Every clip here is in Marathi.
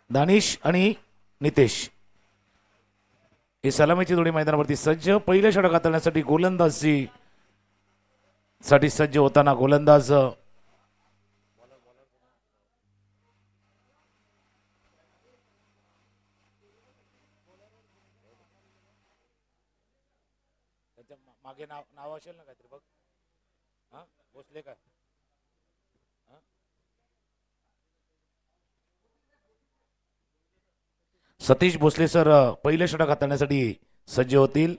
दानिश आणि नितेश ही सलामीची जोडी मैदानावरती सज्ज. पहिल्या षटक हाताळण्यासाठी गोलंदाजी साठी सज्ज होताना गोलंदाज मागे नाव असेल ना काहीतरी बघ. हा भोसले काय सतीश भोसले सर पहिले षटक हाताळण्यासाठी सज्ज होतील.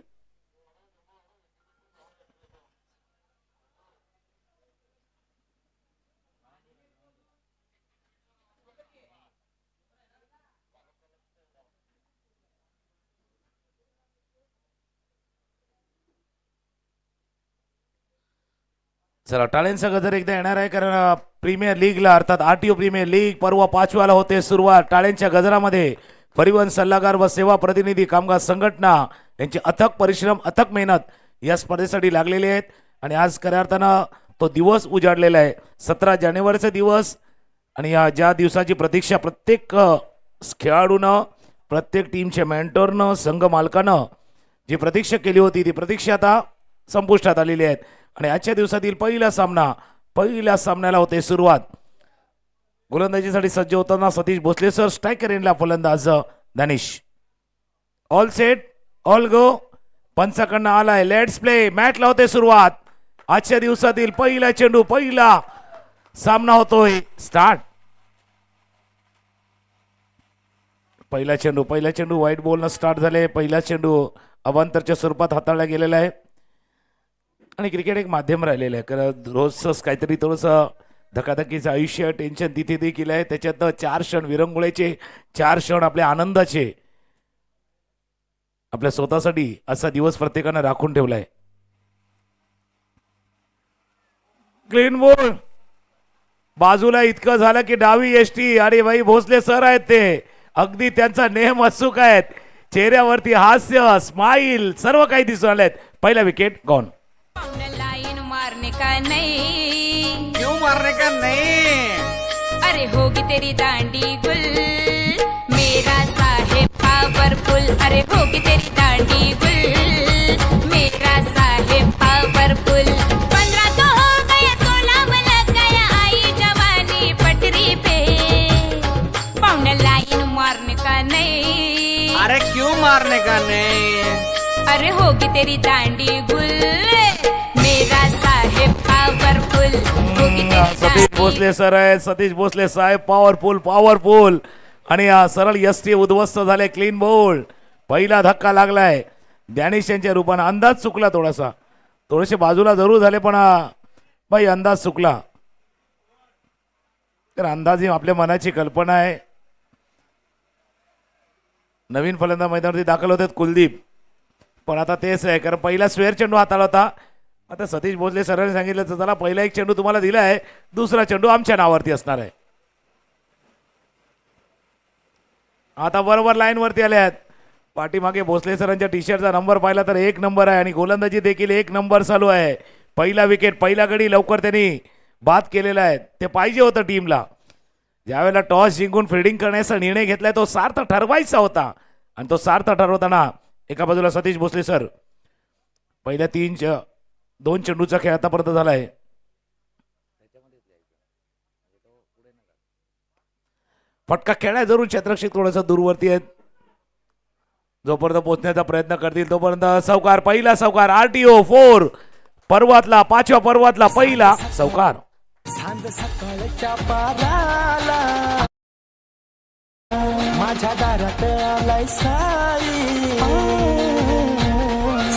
चला टाळ्यांचा गजर एकदा येणार आहे कारण प्रीमियर लीगला अर्थात आरटीओ प्रीमियर लीग पर्व 5व्याला होते सुरुवात. टाळ्यांच्या गजरामध्ये परिवहन सल्लागार व सेवा प्रतिनिधी कामगार संघटना यांचे अथक परिश्रम अथक मेहनत या स्पर्धेसाठी लागलेले आहेत आणि आज खऱ्या अर्थानं तो दिवस उजाडलेला आहे. 17 जानेवारीचा दिवस आणि या ज्या दिवसाची प्रतीक्षा प्रत्येक खेळाडूनं प्रत्येक टीमच्या मेंटरनं संघ मालकानं जी प्रतीक्षा केली होती ती प्रतीक्षा आता संपुष्टात आलेली आहेत आणि आजच्या दिवसातील पहिल्या सामन्याला होते सुरुवात. गोलंदाजीसाठी सज्ज होताना सतीश भोसले सर. स्ट्रायकर एंडला फलंदाज Danish. All set all go. पंचाकडनं आलाय. Let's play. मॅचला होते सुरुवात. आजच्या दिवसातील पहिला चेंडू पहिला सामना होतोय स्टार्ट. पहिला चेंडू व्हाईट बॉलनं स्टार्ट झाले. पहिला चेंडू अवांतरच्या स्वरूपात हाताळला गेलेला आहे आणि क्रिकेट एक माध्यम राहिलेलं आहे कारण रोजच काहीतरी थोडंसं धकाधकीचं आयुष्य टेन्शन तिथे देखील आहे. त्याच्यात 4 क्षण विरंगुळ्याचे 4 क्षण आपल्या आनंदाचे आपल्या स्वतःसाठी असा दिवस प्रत्येकानं राखून ठेवलाय. क्लीन बॉल बाजूला इतकं झालं की डावी एसटी. अरे भाई भोसले सर आहेत ते अगदी त्यांचा नेम अचूक आहेत. चेहऱ्यावरती हास्य स्माइल सर्व काही दिसून आलेत. पहिला विकेट गॉन. लाइन मारने का नहीं. क्यों मारने का नहीं. अरे होगी तेरी दांडी गुल मेरा साहेब पावरफुल. अरे होगी तेरी दांडी गुल मेरा साहेब पावरफुल. 15 तो हो गया 16 में लग गया आई जवानी पटरी पे. पाउंड लाइन मारने का नहीं. अरे क्यों मारने का नहीं. अरे होगी तेरी दांडी गुल मेरा साहेब पावरफुल. होगी तेरी सतीश भोसले सर आहे. सतीश भोसले साहेब पॉवरफुल आणि सरळ यष्टी उद्ध्वस्त झाले. Clean ball. पहिला धक्का लागलाय डॅनिश यांच्या रूपाने. अंदाज चुकला थोडेसे बाजूला जरूर झाले पण बाई अंदाज चुकला. तर अंदाज ही आपल्या मनाची कल्पना आहे. नवीन फलंदाज मैदानावरती दाखल होतात कुलदीप पण आता तेच आहे कारण पहिला स्वेअर चेंडू हाताळला होता. आता सतीश भोसले सरांनी सांगितलं तर चला पहिला एक चेंडू तुम्हाला दिला आहे दुसरा चेंडू आमच्या नावावरती असणार आहे. आता बरोबर लाईन वरती आले आहेत. पाठीमागे भोसले सरांच्या टी शर्टचा नंबर पाहिला तर 1 नंबर आहे आणि गोलंदाजी देखील 1 नंबर चालू आहे. पहिला विकेट पहिला गडी लवकर त्यांनी बाद केलेला आहे. ते पाहिजे होतं टीमला. ज्यावेळेला टॉस जिंकून फिल्डिंग करण्याचा निर्णय घेतलाय तो सार्थ ठरवायचा होता आणि तो सार्थ ठरवताना एका बाजूला सतीश भोसले सर. पहिल्या 2 चेंडूचा खेळ आतापर्यंत झालाय. फटका खेळाय जरूर क्षेत्ररक्षक थोडंसं दूरवरती आहेत. जोपर्यंत पोहोचण्याचा प्रयत्न करतील तोपर्यंत चौकार. पहिला चौकार आरटीओ 4 पर्वातला 5व्या पर्वातला पहिला चौकार. सांज सकाळच्या पाराला माझ्या दारात आलाय साई.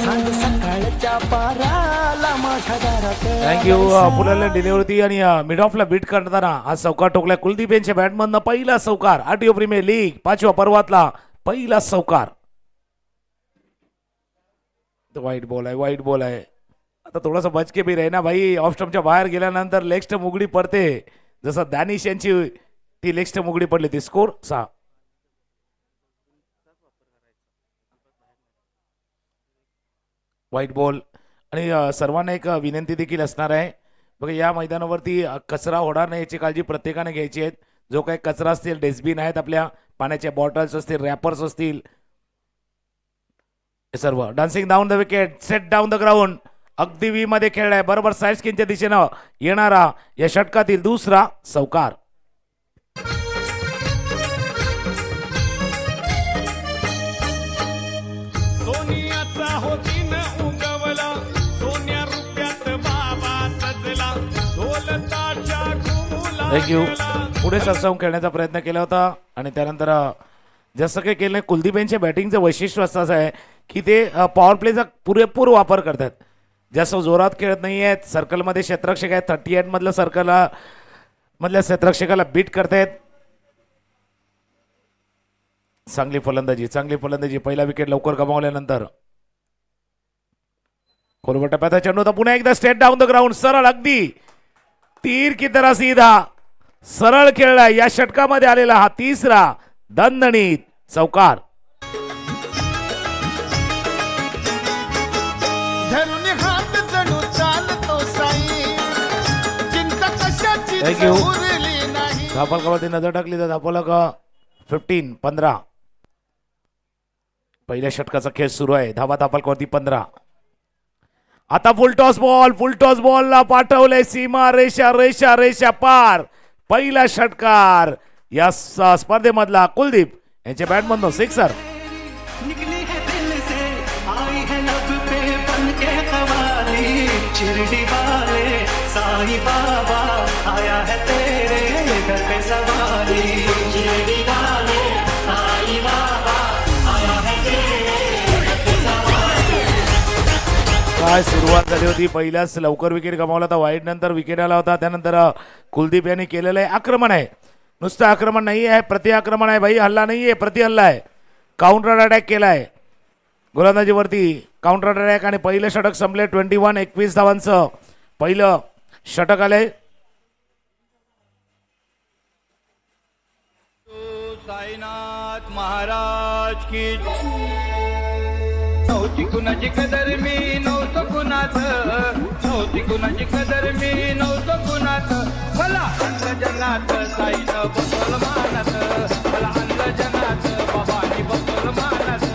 सांज सकाळच्या पाराला माझ्या दारात. थँक्यू. फुलाला डिलिव्हरी आणि मिड ऑफला बीट करताना हा चौकार ठोकलाय कुलदीप यांच्या बॅटमधनं. पहिला चौकार आरटीओ प्रीमियर लीग 5व्या पर्वातला पहिला चौकार. वाईट बॉल आहे. आता थोडासा बचके भी रहे ना भाई. ऑफ स्टंपच्या बाहेर गेल्यानंतर लेग स्टंप उघडी पडते जसं दानिश यांची ती लेग स्टंप उघडी पडली ती. स्कोर 6. व्हाईट बॉल आणि सर्वांना एक विनंती देखील असणार आहे बघा या मैदानावरती कचरा होणार नाही याची काळजी प्रत्येकाने घ्यायची आहे. जो काही कचरा असतील डस्टबिन आहेत आपल्या पाण्याचे बॉटल्स असतील, रॅपर्स असतील, हे सर्व. Dancing down the wicket, set down the ground. अगदी वी मध्ये खेळलाय, बरोबर साईड स्किनच्या दिशेनं येणारा या षटकातील दुसरा चौकार. सोनियाचा होतीन उगवला, सोन्या रुपयात बाबा सजला, ढोलताच्या घुमूला थँक्यू. गेला. पुढे सरसावून खेळण्याचा प्रयत्न केला होता आणि त्यानंतर जसं काही केलं कुलदीप यांच्या बॅटिंगचं वैशिष्ट्य असं आहे की ते पॉवर प्लेचा पुरेपूर वापर करतात. जास्त जोरात खेळत नाही आहेत. सर्कलमध्ये क्षेत्ररक्षक आहेत, 38 मधलं सर्कलला मधल्या क्षेत्ररक्षकाला बीट करतायत. चांगली फलंदाजी. पहिला विकेट लवकर गमावल्यानंतर खोलवर टप्प्याचा चेंडू होता. पुन्हा एकदा स्ट्रेट डाऊन द ग्राउंड, सरळ अगदी तीर की तरह सीधा सरळ खेळला. या षटकामध्ये आलेला हा तिसरा दणदणीत चौकार. धरून हात जणू चालतो साई, चिंता कशाची Thank you. उरली नाही. धापलकावरती नजर टाकली तर धापलक 15. पहिल्या षटकाचा खेळ सुरू आहे. धावा धापलकावरती 15. आता फुलटॉस बॉलला पाठवलंय सीमा रेषा पार. पहिला षटकार या स्पर्धेमधला कुलदीप यांच्या बॅटमधून सिक्सर. निकली है दिल से आई है लब पे बन के कवाली, शिरडी वाले साईं बाबा आया है तेरे घर पे सवारी, शिरडी वाले साईं बाबा आया है तेरे घर पे सवारी. काय सुरुवात झाली होती. पहिल्याच लवकर विकेट गमावला होता. वाईट नंतर विकेट आला होता. त्यानंतर कुलदीप यांनी केलेलं आहे आक्रमण आहे. नुसतं आक्रमण नाही आहे, प्रति आक्रमण आहे भाई. हल्ला नाही आहे, प्रति हल्ला आहे. काउंटर अटॅक केलाय गोलंदाजीवरती. काउंटर अटॅक आणि पहिलं षटक संपले. 21 धावांचं पहिलं षटक आलंय. साईनाथ महाराज की नव्हती कुणाची कदर मी नव्हतं कुणाच, नव्हती कुणाची कदर मी नव्हतं कुणाच. मला आणलं जगात साईनं बसवलं मानत, मला आणलं जगात बाबांनी बसवलं मानत.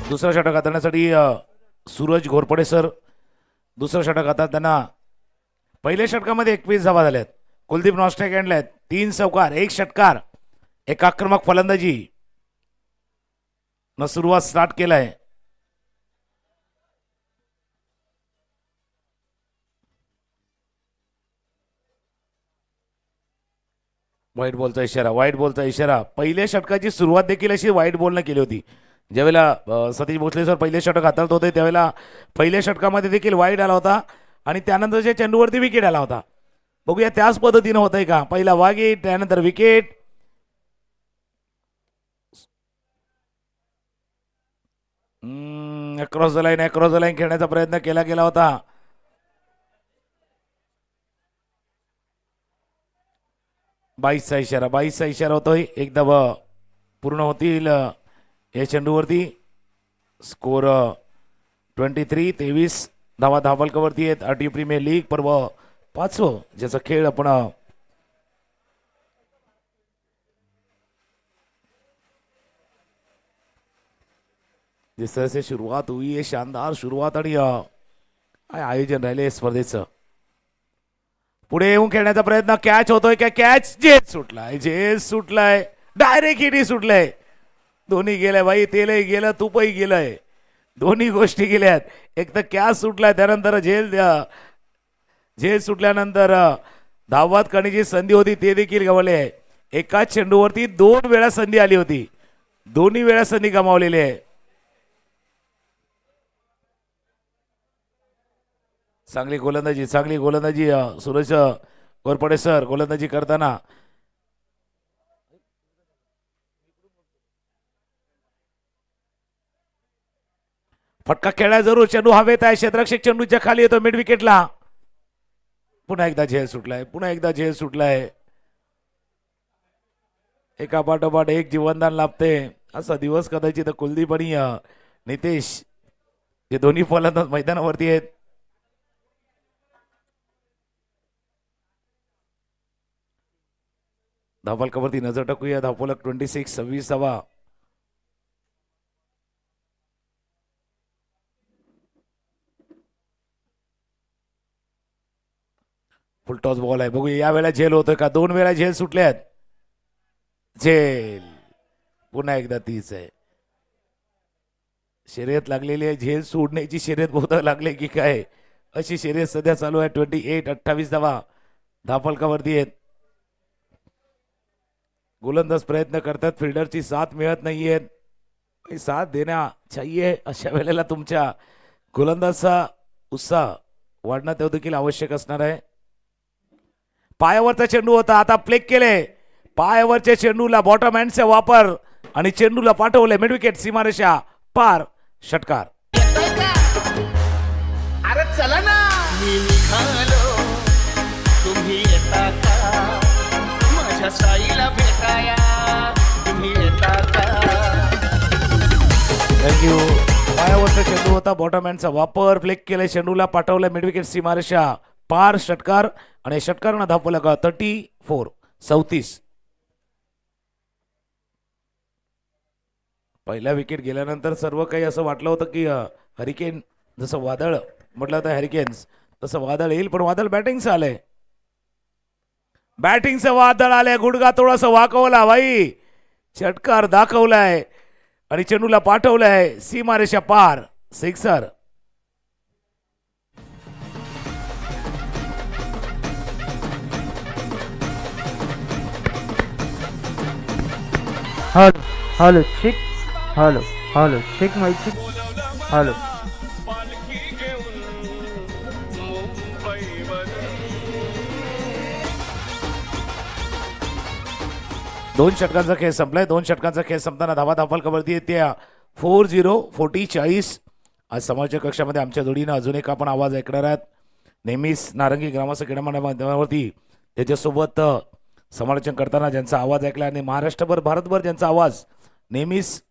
दुसरं षटक हाताळण्यासाठी सूरज घोरपडे सर दुसरं षटक हातात. त्यांना पहिल्या षटकामध्ये 21 धावा झाल्यात. कुलदीप नॉस्ट्राईक आणल्यात. 3 चौकार, 1 षटकार, एक आक्रमक फलंदाजी न सुरुवात स्टार्ट केलाय. व्हाईट बॉलचा इशारा. पहिल्या षटकाची सुरुवात देखील अशी व्हाईट बॉलनं केली होती. ज्यावेळेला सतीश भोसले सर पहिले षटक हाताळत होते त्यावेळेला पहिल्या षटकामध्ये देखील वाईड आला होता आणि त्यानंतरच्या चेंडूवरती विकेट आला होता. बघूया त्याच पद्धतीनं होत आहे का. पहिला वागीट, त्यानंतर विकेट. अक्रॉस द लाईन खेळण्याचा प्रयत्न केला गेला होता. बाईसचा इशारा होतोय. एकदा पूर्ण होतील या चेंडूवरती. स्कोर 23 धावा धावलकावरती आहेत. आरटीओ प्रीमियर लीग पर्व 5वं ज्याचा खेळ आपण जिस तरह से शुरुआत हुई है, शानदार शुरुआत आणि आयोजन राहिले स्पर्धेचं. पुढे येऊन खेळण्याचा प्रयत्न. कॅच होतोय का. कॅच झेल सुटलाय. डायरेक्ट हिटी सुटलाय. दोन्ही गेलाय भाई. तेलही गेलं, तूपही गेलंय. दोन्ही गोष्टी गेल्यात. एक तर कॅच सुटलाय, त्यानंतर झेल सुटल्यानंतर धावत करण्याची संधी होती ते देखील गमावले आहे. एकाच चेंडूवरती 2 वेळा संधी आली होती. दोन्ही वेळा संधी गमावलेली आहे. चांगली गोलंदाजी सुरेश घोरपडे सर गोलंदाजी करताना. फटका खेळला जरूर. चेंडू हवेत आहे. क्षेत्ररक्षक चेंडूच्या खाली येतो मिड विकेटला. पुन्हा एकदा झेल सुटलाय. एका पाठोपाठ एक जीवनदान लाभते. असा दिवस कदाचित कुलदीप आणि नितेश हे दोन्ही फलंदाज मैदानावरती आहेत. धावफलकावरती नजर टाकूया. धावफलक 26 26 धावा. फुल टॉस बॉल आहे. बघूया या वेळेला झेल होतोय का. 2 वेळा झेल सुटल्यात. झेल पुन्हा एकदा तीच आहे. शर्यत लागलेली आहे. झेल सोडण्याची शर्यत बहुधा लागले की काय अशी शर्यत सध्या चालू आहे. 28 28 धावा धावफलकावरती आहेत. गोलंदाज प्रयत्न करतात. फिल्डरची साथ मिळत नाहीये. साथ देण्या चाहिए. अशा वेळेला तुमच्या गोलंदाजचा उत्साह वाढणं ते देखील आवश्यक असणार आहे. पायावरचा चेंडू होता. आता प्लेक केले. पायावरच्या चेंडूला बॉटम हँडचा वापर आणि चेंडूला पाठवले मिड विकेट सीमारेषा पार. षटकार. अरे चला ना मी निघालो तुम्ही येता का माझ्या साईला भेटाया तुम्ही येता का. थँक्यू. पायावरचा चेंडू होता. बॉटम हँडचा वापर. प्लेक केले. चेंडूला पाठवलं मिड विकेट सीमारेषा पार. षटकार. आणि षटकारानं धावफलक 34 34. पहिला विकेट गेल्यानंतर सर्व काही असं वाटलं होतं की हरिकेन जसं वादळ म्हटलं होतं हरिकेन्स तसं वादळ येईल. पण वादळ बॅटिंगचं आलंय. बॅटिंगचं वादळ आलंय. गुडगा थोडासा वाकवला भाई. षटकार दाखवलाय आणि चेंडूला पाठवलाय सीमारेषा पार. Sixer. Hello hello check. Hello check my check. Hello. पालखी घेऊन मुंबईवरून 2 षटकांचा खेळ संपलाय. 2 षटकांचा खेळ संपताना धावा धावफलकावरती येते 40 आज समाजच्या कक्षामध्ये आमच्या जोडीनं अजून एक आपण आवाज ऐकणार आहात. नेहमीच नारंगी ग्रामस्थ क्रीडा माध्यमावरती त्याच्यासोबत समालोचन करताना ज्यांचा आवाज ऐकला आणि महाराष्ट्रभर भारतभर ज्यांचा आवाज नेहमीच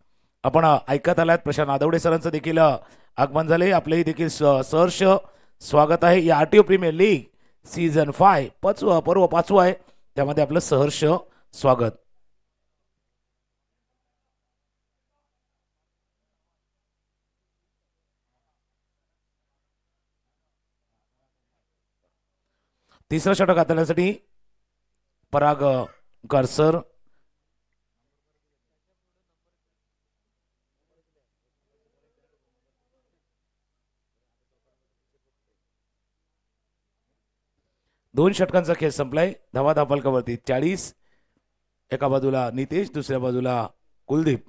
आपण ऐकत आलात प्रशांत नादवडे सरांचं देखील आगमन झाले. आपलेही देखील सहर्ष स्वागत आहे. या आरटीओ प्रीमियर लीग सीझन 5 पर्व 5 आहे त्यामध्ये आपलं सहर्ष स्वागत. तिसरं षटक हाताळण्यासाठी पराग करसर. दोन षटकांचा खेळ संपलाय. धावा धावफलकावरती 40. एका बाजूला नितेश दुसऱ्या बाजूला कुलदीप.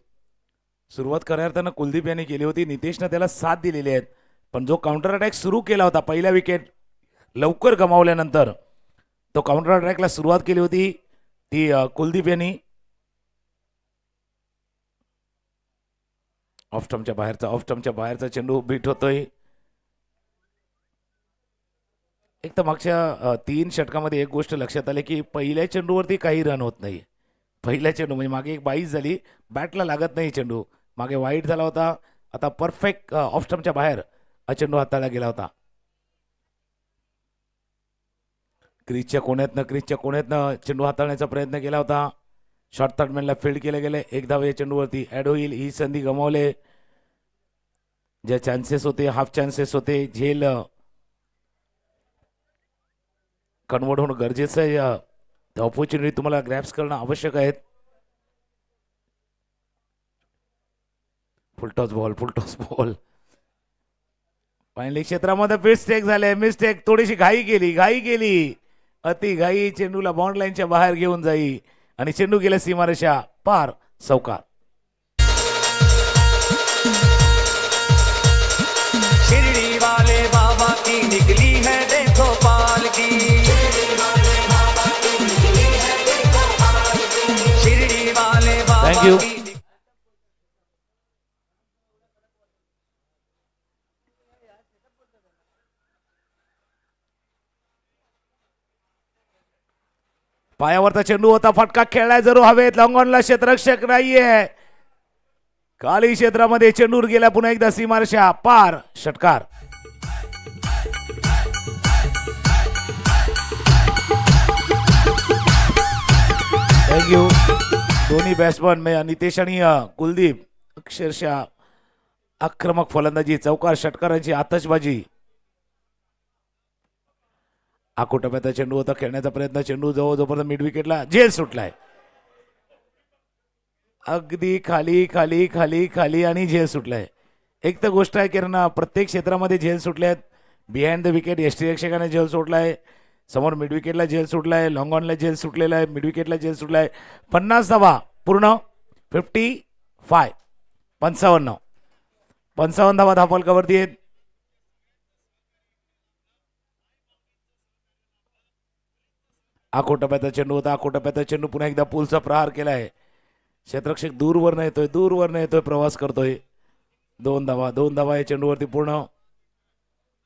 सुरुवात करताना कुलदीप यांनी केली होती. नितेशनं त्याला साथ दिलेली आहेत. पण जो काउंटर अटॅक सुरू केला होता पहिला विकेट लवकर गमावल्यानंतर तो काउंटर अटॅकला सुरुवात केली होती ती कुलदीप यांनी. ऑफ स्टंपच्या बाहेरचा चेंडू बीट होतोय. एक तर मागच्या 3 षटकामध्ये एक गोष्ट लक्षात आली की पहिल्या चेंडूवरती काही रन होत नाही. पहिल्या चेंडू म्हणजे मागे एक 22 झाली. बॅटला लागत नाही चेंडू. मागे वाईट झाला होता. आता परफेक्ट ऑफ स्टंपच्या बाहेर हा चेंडू हाताळला गेला होता. क्रीजच्या कोण्यातनं चेंडू हाताळण्याचा प्रयत्न केला होता. शॉर्ट थर्डमॅनला फील्ड केले गेले. एक धाव या चेंडूवरती ऍड होईल ही संधी गमावले. ज्या चान्सेस होते हाफ चान्सेस होते झेल कन्वर्ट होणं गरजेचं आहे. ऑपॉर्च्युनिटी तुम्हाला ग्रॅप्स करणं आवश्यक आहे. फुल टॉस बॉल फायनली क्षेत्रामध्ये मिस्टेक झाले. मिस्टेक थोडीशी घाई केली अति घाई. चेंडूला बाउंड लाईनच्या बाहेर घेऊन जाई आणि चेंडू गेला सीमारेषा पार. चौकार. शिरडी वाले बाबा की निकली है देखो पालकी. शिरडी वाले बाबा थँक्यू. की पायावरचा चेंडू होता, फटका खेळलाय जरूर हवेत, लॉंगॉनला क्षेत्ररक्षक नाहीये, खाली क्षेत्रामध्ये चेंडूर गेला, पुन्हा एकदा सीमारेषा पार, षटकार. थँक्यू. दोन्ही बॅट्समन नितेश आणि कुलदीप अक्षरशः आक्रमक फलंदाजी, चौकार षटकारांची आतषबाजी. आकोटप्याचा चेंडू होता, खेळण्याचा प्रयत्न, चेंडू जवळपर्यंत मिड विकेटला झेल सुटलाय, अगदी खाली खाली खाली खाली आणि झेल सुटलाय. एक तर गोष्ट आहे की प्रत्येक क्षेत्रामध्ये झेल सुटल्यात. बिहाइंड द विकेट यष्टीरक्षकाने झेल सोडलाय, समोर मिड विकेटला झेल सुटलाय, लॉंग ऑनला झेल सुटलेला आहे, मिड विकेटला झेल सुटलाय. 50 धावा पूर्ण, 55 55 धावा धावफलकावरती आहेत. आकोटप्याचा चेंडू होता, आकोटप्याचा चेंडू पुन्हा एकदा पुलचा प्रहार केलाय, क्षेत्ररक्षक दूरवरनं येतोय प्रवास करतोय. 2 धावा या चेंडूवरती पूर्ण.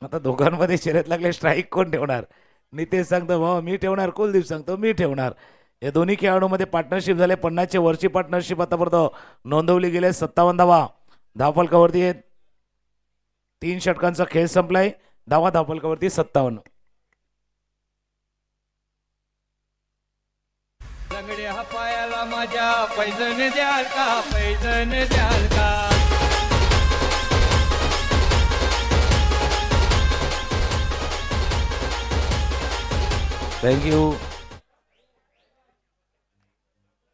आता दोघांमध्ये शर्यत लागले, स्ट्राईक कोण ठेवणार? नितेश सांगतो भाऊ मी ठेवणार, कुलदीप सांगतो मी ठेवणार. या दोन्ही खेळाडूंमध्ये पार्टनरशिप झाले, 50च्या वरची पार्टनरशिप आतापर्यंत नोंदवली गेली. 57 धावा धावफलकावरती आहेत. 3 षटकांचा खेळ संपलाय, धावा धावफलकावरती 57. लंगड्या पायाला माझ्या पैजण द्याल का, पैजण द्याल का? थँक्यू.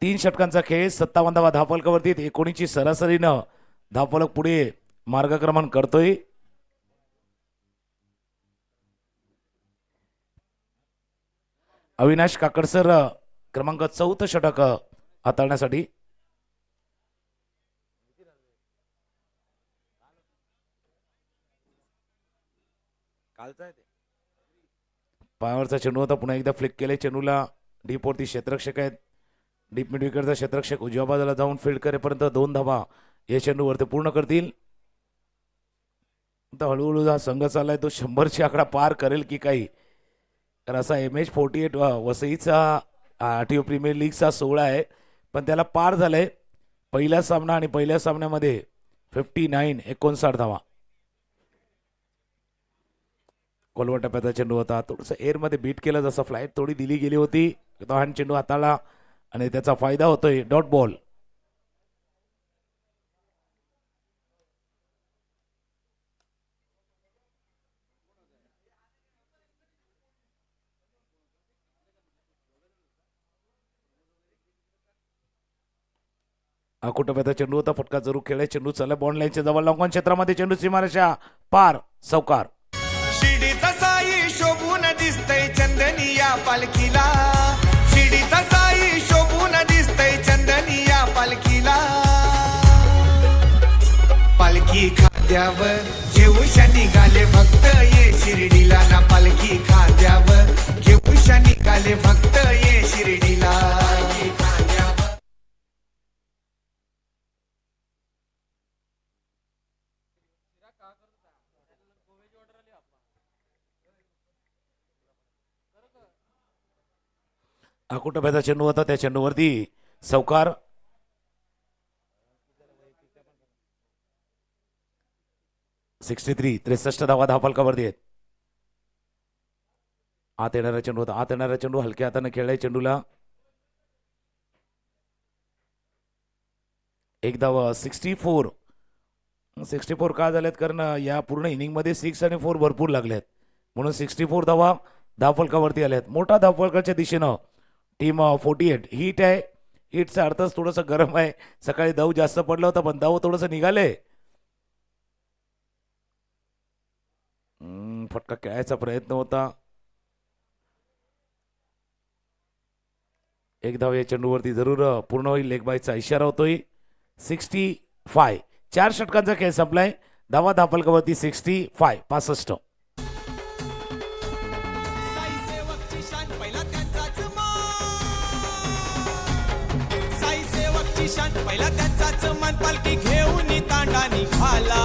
3 षटकांचा खेळ, 57 धावा धावफलकावरती. 19ची सरासरीनं धावफलक पुढे मार्गक्रमण करतोय. अविनाश काकडसर क्रमांक 4 षटक हाताळण्यासाठी. पायावरचा चेंडू होता, पुन्हा एकदा फ्लिक केले चेंडूला. डीपवरती क्षेत्ररक्षक आहेत, डीप मिड विकेटचा क्षेत्ररक्षक उजव्या बाजूला जाऊन फील्ड करेपर्यंत 2 धावा या चेंडूवरती पूर्ण करतील. आता हळूहळू हा संघ चाललाय, तो 100ची आकडा पार करेल की काही. तर असा MH48 वसईचा आरटीओ प्रीमियर लीगचा 16 आहे, पण त्याला पार झालंय. पहिला सामना आणि पहिल्या सामन्यामध्ये 59 धावा. कोलवा टप्प्याचा चेंडू होता, थोडंसं एअरमध्ये बीट केलं, जसं फ्लाईट थोडी दिली गेली होती. तो हा चेंडू हाताळला आणि त्याचा फायदा होतोय. Dot ball. आकुटप्याचा चेंडू होता, फटका जरूर खेळाय, चेंडू चालला बॉन्ड लाईनच्या जवळ, लॉंगॉन क्षेत्रामध्ये चेंडू सीमारेषा पार, चौकार. शिडीचा साई शोभून दिसतय चंदनी या पालखीला, शिडीचा साई शोभून दिसतय चंदनी या पालखीला. पालखी खाद्यावर घेऊशा निघाले भक्त ये शिर्डीला ना, पालखी खाद्यावर घेऊशा निघाले भक्त ये शिर्डीला. आकुटप्याचा चेंडू होता, त्या चेंडूवरती चौकार. त्रेसष्ट धावा धावफलकावरती आहेत. आत येणारा चेंडू होता, आत येणारा चेंडू हलक्या हाताने खेळलाय चेंडूला. एक धावा. 64 का झाल्यात? कारण या पूर्ण इनिंग मध्ये 6 आणि 4 भरपूर लागल्यात, म्हणून 64 धावा धावफलकावरती आल्यात. मोठा धावफलकाच्या दिशेनं टीम 48. हिट आहे, हिटचा अर्थच थोडंसं गरम आहे. सकाळी दव जास्त पडलं होतं, पण दव थोडंसं निघाले. फटका खेळायचा प्रयत्न होता. एक धाव या चेंडूवरती जरूर पूर्ण होईल, लेग बायचा इशारा होतोय. 65. 4 षटकांचा खेळ संपलाय, धावा धावफलकावरती 65. पहिला त्यांचाच मन पालखी घेऊन तांडा निघाला.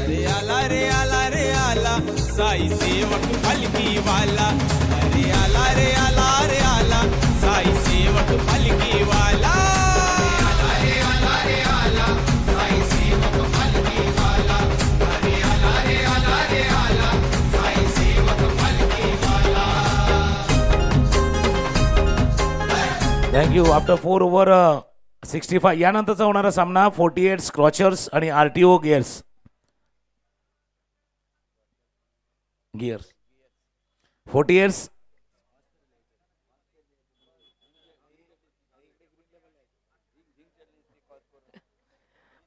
रे आला रे आला रे आला साई सेवक पालखी वाला, अरे आला रे आला रे आला, साई सेवक पालखी वाला. आला रे आला रे आला, साई सेवक पालखी वाला, अरे आला रे आला रे आला, साई सेवक पालखी वाला. थँक्यू. आफ्टर 4 ओव्हर 65 यानंतरचा होणारा सामना 48 स्क्रॉचर्स आणि आरटीओ गिअर्स. 48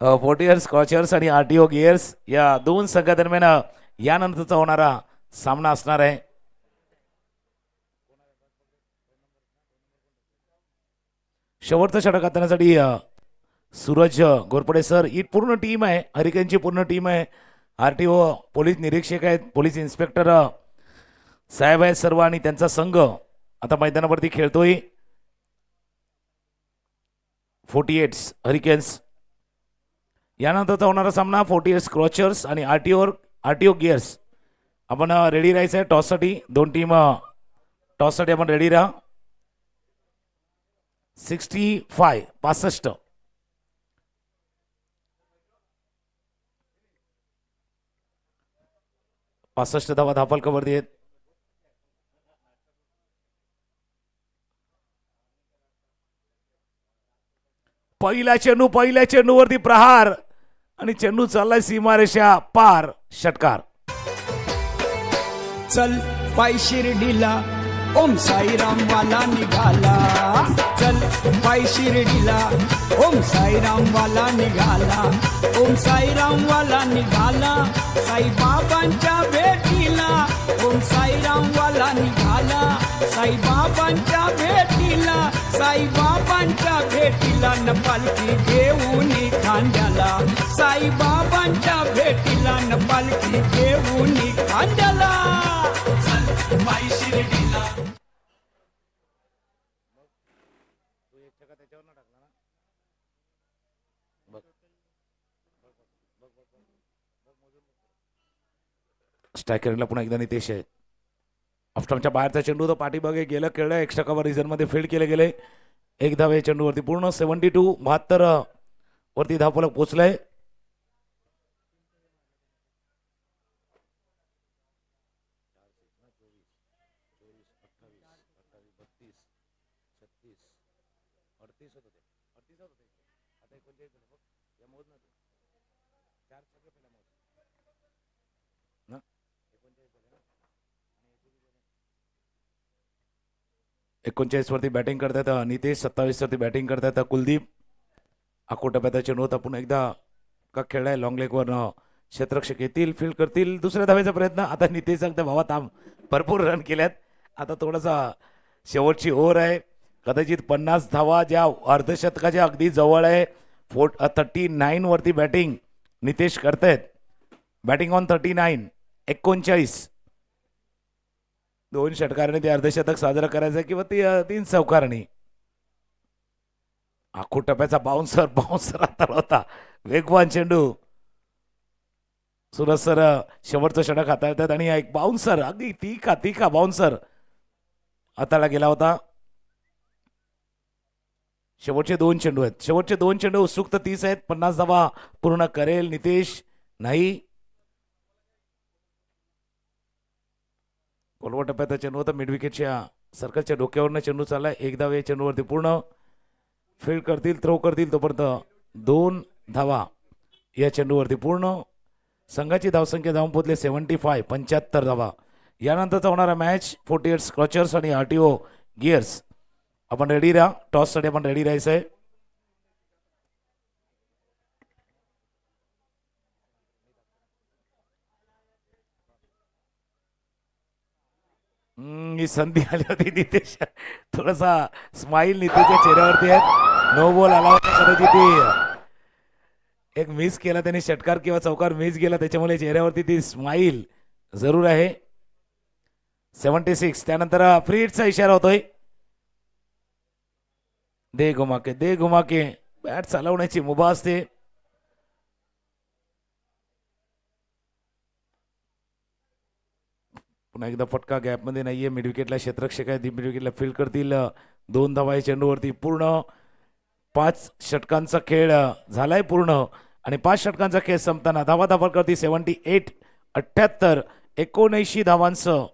48 स्कॉचर्स आणि आरटीओ गिअर्स या दोन संघादरम्यान यानंतरचा होणारा सामना असणार आहे. शेवटचं षटक हाताळण्यासाठी सूरज गोरपडे सर, ही पूर्ण टीम आहे, हरिकेनची पूर्ण टीम आहे. आरटीओ पोलीस निरीक्षक आहेत, पोलीस इन्स्पेक्टर साहेब आहेत सर्व, आणि त्यांचा संघ आता मैदानावरती खेळतोय. 48 हरिकेन्स. यानंतरचा होणारा सामना 48 स्क्रॉचर्स आणि आरटीओ गिअर्स. आपण रेडी राहायचं आहे टॉससाठी. दोन टीम टॉससाठी आपण रेडी राहा. 65 धावा धापलकावरती आहेत. पहिल्या चेंडूवरती प्रहार आणि चेंडू चाललाय सीमारेषा पार. षटकार. चल पाय शिर्डीला ओम साईराम वाला निघाला, चल पाय शिर्डीला ओम साईराम वाला निघाला, ओम साईराम वाला निघाला साईबाबांच्या भेटीला, ओम साईराम वाला निघाला साईबाबांच्या भेटीला, साईबाबांच्या भेटीला न पालखी घेऊन खांद्याला, साईबाबांच्या भेटीला न पालखी घेऊन खांद्याला. चल पाय शिर्डीला. स्ट्रायकरला पुन्हा एकदा नितेश आहे. ऑफस्टॉपच्या बाहेरचा चेंडू तो पाठीमागे गेलं, खेळलं, एक्स्ट्रा कव्हर रिझन मध्ये फील्ड केले गेले. एक धावे चेंडूवरती पूर्ण. 72 वरती धावफलक पोहोचलाय. एकोणचाळीस वरती बॅटिंग करतात नितेश, 27 वरती बॅटिंग करतात कुलदीप. अकोटप्याचा चेंडू होता, पुन्हा एकदा का खेळलाय लॉंग लेग वर. क्षेत्ररक्षक येतील, फील्ड करतील. दुसऱ्या धावेचा प्रयत्न. आता नितेश सांगता भावा थांब, भरपूर रन केल्यात, आता थोडासा शेवटची ओव्हर आहे. कदाचित 50 धावा ज्या अर्धशतकाच्या अगदी जवळ आहे. 39 वरती बॅटिंग नितेश करतायत. Batting on 39. 39 2 षटकाराने ते अर्धशतक साजरं करायचं किंवा ती 3 चौकारणी. आखो टप्प्याचा बाउन्सर आता होता. वेगवान चेंडू. सुरज सर शेवटचं षटक हाताळतात आणि एक बाउन्सर, अगदी तीखा बाउन्सर हाताळला गेला होता. शेवटचे 2 चेंडू आहेत. शेवटचे 2 चेंडू उत्सुकता 30 आहेत. 50 धावा पूर्ण करेल नितेश? नाही. कोलवा टप्प्याचा चेंडू होता. मिड विकेटच्या सर्कलच्या डोक्यावरनं चेंडू चाललाय. एक धाव या चेंडूवरती पूर्ण. फील्ड करतील, थ्रो करतील तोपर्यंत 2 धावा या चेंडूवरती पूर्ण. संघाची धावसंख्या धावून पोहोचले 75 धावा. यानंतरचा होणारा मॅच 48 स्क्रॉचर्स आणि आरटीओ गिअर्स. आपण रेडी राहा. टॉससाठी आपण रेडी राहायचं आहे. ही संधी आली होती. नितेश थोडासा स्माईल नितेशच्या चेहऱ्यावरती आहे. नो बॉल आला होता, कदाचित एक मिस केला त्यांनी, षटकार किंवा चौकार मिस गेला, त्याच्यामुळे चेहऱ्यावरती ती स्माईल जरूर आहे. 76. त्यानंतर फ्री हिटचा इशारा होतोय. दे घुमाके बॅट चालवण्याची मुभा असते. पुन्हा एकदा फटका गॅपमध्ये नाहीये. मिड विकेटला क्षेत्ररक्षक आहे, मिड विकेटला फील्ड करतील. 2 धावा आहे चेंडूवरती. पूर्ण 5 षटकांचा खेळ झालाय पूर्ण आणि 5 षटकांचा खेळ संपताना धावा धावा करती 78 78 79 धावांचं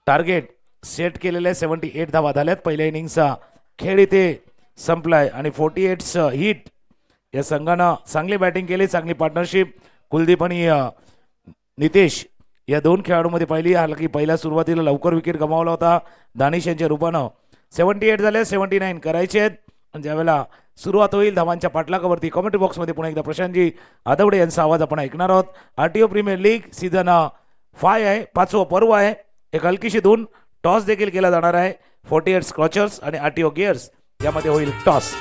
टार्गेट सेट केलेलं आहे. 78 धावा झाल्यात. पहिल्या इनिंगचा खेळ इथे संपलाय आणि 48 हिट या संघानं चांगली बॅटिंग केली, चांगली पार्टनरशिप कुलदीप आणि नितेश या 2 खेळाडूंमध्ये पाहिली. हालाकी पहिल्या सुरुवातीला लवकर विकेट गमावला होता दानिश यांच्या रूपानं. 78 झाले, 79 करायचे आहेत आणि ज्यावेळेला सुरुवात होईल धावांच्या पाठलागावरती कमेंट्री बॉक्समध्ये पुन्हा एकदा प्रशांतजी आदवडे यांचा आवाज आपण ऐकणार आहोत. आरटीओ प्रीमियर लीग सीझन 5 आहे, 5वं पर्व आहे. एक हलकीशी धून टॉस देखील केला जाणार आहे. 48 स्क्रॉचर्स आणि आरटीओ गिअर्स यामध्ये होईल टॉस.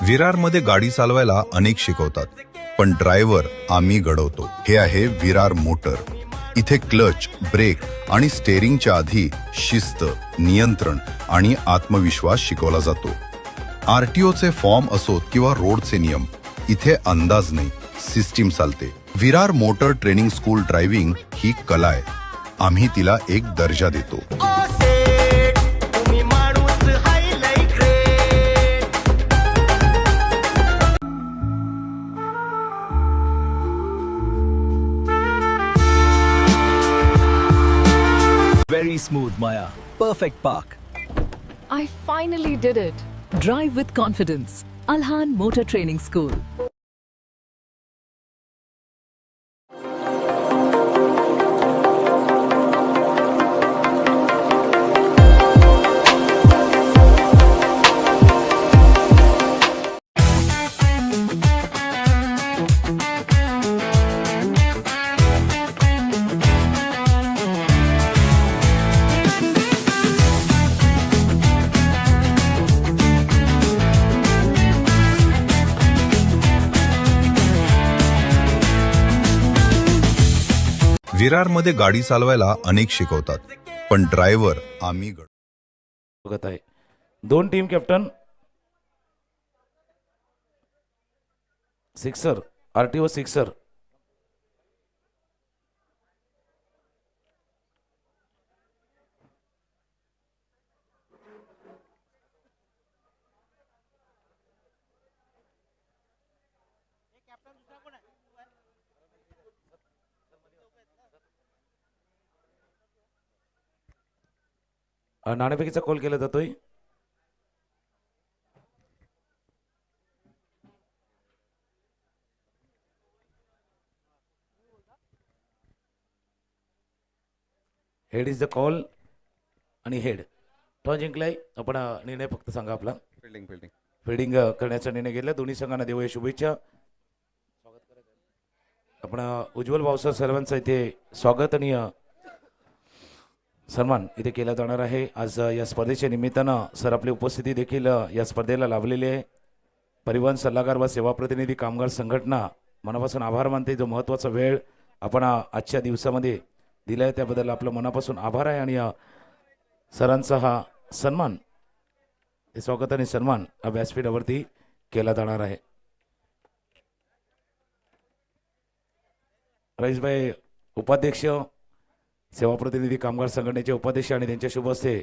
विरारमध्ये गाडी चालवायला अनेक शिकवतात, पण ड्रायव्हर आम्ही घडवतो. हे आहे विरार मोटर. इथे क्लच, ब्रेक आणि स्टेअरिंगच्या आधी शिस्त, नियंत्रण आणि आत्मविश्वास शिकवला जातो. आरटीओचे फॉर्म असोत किंवा रोडचे नियम, इथे अंदाज नाही, सिस्टीम चालते. Virar motor training school driving ही कला आहे. आम्ही तिला एक दर्जा देतो. Very smooth, Maya. Perfect park. I finally did it. Drive with confidence. Alhan Motor Training School. विरारमध्ये गाडी चालवायला अनेक शिकवतात, पण ड्रायव्हर आम्ही बघत आहे. 2 team captain sixer, RTO sixer. नाणेफेकीचा कॉल केला जातोय. हेड इज द कॉल आणि हेड टॉस जिंकलाय. आपण निर्णय फक्त सांगा आपला. फिल्डिंग करण्याचा निर्णय घेतला. दोन्ही संघांना देऊया शुभेच्छा. आपण उज्ज्वल भावसर सर्वांचं इथे स्वागत आणि सन्मान इथे केला जाणार आहे. आज या स्पर्धेच्या निमित्तानं सर आपली उपस्थिती देखील या स्पर्धेला लाभलेली आहे. परिवहन सल्लागार व सेवा प्रतिनिधी कामगार संघटना मनापासून आभार मानते. जो महत्त्वाचा वेळ आपण आजच्या दिवसामध्ये दिला आहे त्याबद्दल आपलं मनापासून आभार आहे. आणि सरांचा हा सन्मान, हे स्वागत आणि सन्मान हा व्यासपीठावरती केला जाणार आहे. रईसभाई उपाध्यक्ष, सेवा प्रतिनिधी कामगार संघटनेचे उपाध्यक्ष आणि त्यांच्या शुभ हस्ते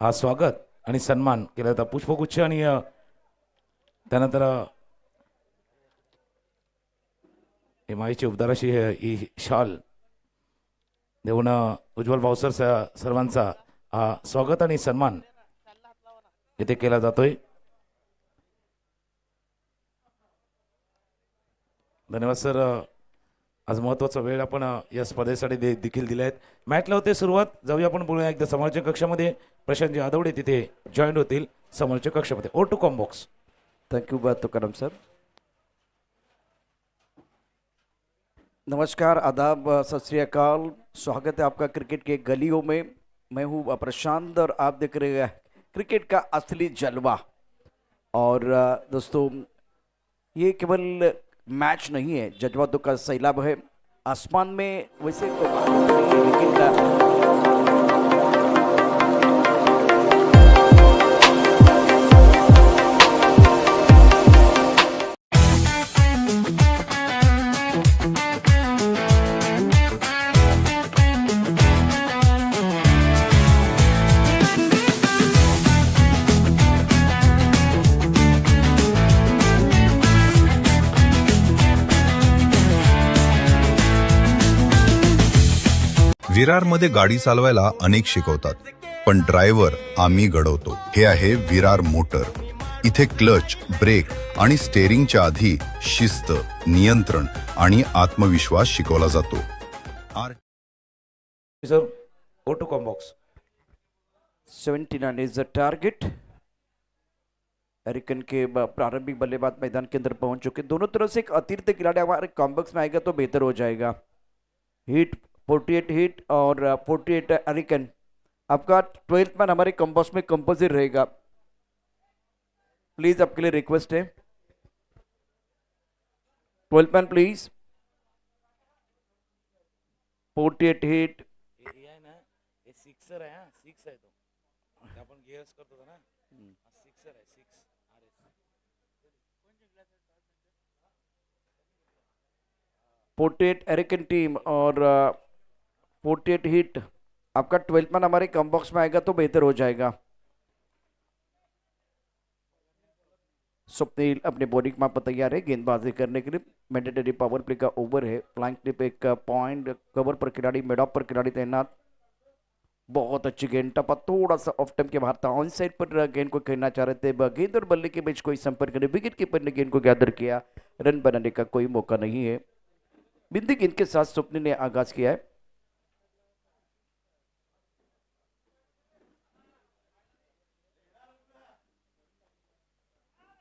हा स्वागत आणि सन्मान केला जातो. पुष्पगुच्छ आणि त्यानंतर माईची उबदाराशी ही शाल देऊन उज्ज्वल भावसर सर्वांचा स्वागत आणि सन्मान इथे केला जातोय. धन्यवाद सर. आज महत्वाचा वेळ आपण या स्पर्धेसाठी देखील दिला आहे. मॅचला होते सुरुवात. जाऊया आपण बोलूया एकदा समोरच्या कक्षामध्ये. प्रशांतजी आदवडे तिथे जॉईन होतील समोरच्या कक्षामध्ये. ओ टू कॉम्बॉक्स. थैंक यू बात तो करम सर. नमस्कार, आदाब, सत श्री अकाल. स्वागत है आपका क्रिकेट के गलियों में. मैं हूँ प्रशांत और आप देख रहे हैं क्रिकेट का असली जलवा. और दोस्तों, ये केवल मैच नहीं है, जज्बातों का सैलाब है. आसमान में वैसे तो बात नहीं है, लेकिन विरारमध्ये गाडी चालवायला अनेक शिकवतात, पण ड्रायव्हर आम्ही घडवतो. हे आहे विरार मोटर. इथे क्लच, ब्रेक आणि स्टेअरिंगच्या आधी शिस्त, नियंत्रण आणि आत्मविश्वास शिकवला जातो. सर, ओ टू कॉम्बॉक्स. 79 इज द टारगेट. अरिकन के प्रारंभिक बल्लेबाज मैदान के अंदर पहुंच चुके. दोनों तरफ से एक अतिरिक्त खिलाड़ी हमारे कॉम्बॉक्स में आएगा तो बेहतर हो जाएगा. हिट 48 हिट और 48 अरिकन. आपका 12th मैन हमारे कॉम्बॉक्स में कंपोजिट रहेगा. प्लीज आपके लिए रिक्वेस्ट है. 12th man please. 48 hit. Sixer आहे. 6 आहे तो. आपण गेस करतो ना. सिक्सर आहे. 6 48 अरिकन टीम और 48 हिट. आपका 12th मैन हमारे कम बॉक्स में आएगा तो बेहतर हो जाएगा. स्वप्निल अपने बॉलिंग माप पर तैयार है गेंदबाजी करने के लिए. मैंडेटरी पावर प्ले का ओवर है. फ्लैंक टिप एक पॉइंट. कवर पर खिलाड़ी, मिड ऑफ पर खिलाड़ी तैनात. बहुत अच्छी गेंद. टपा थोड़ा सा ऑफ टाइम के बाहर था. ऑन साइड पर गेंद को खेलना चाह रहे थे. गेंद और बल्ले के बीच कोई संपर्क नहीं. विकेट कीपर ने गेंद को गैदर किया. रन बनाने का कोई मौका नहीं है. बिंदी गेंद के साथ स्वप्निल ने आगाज किया है.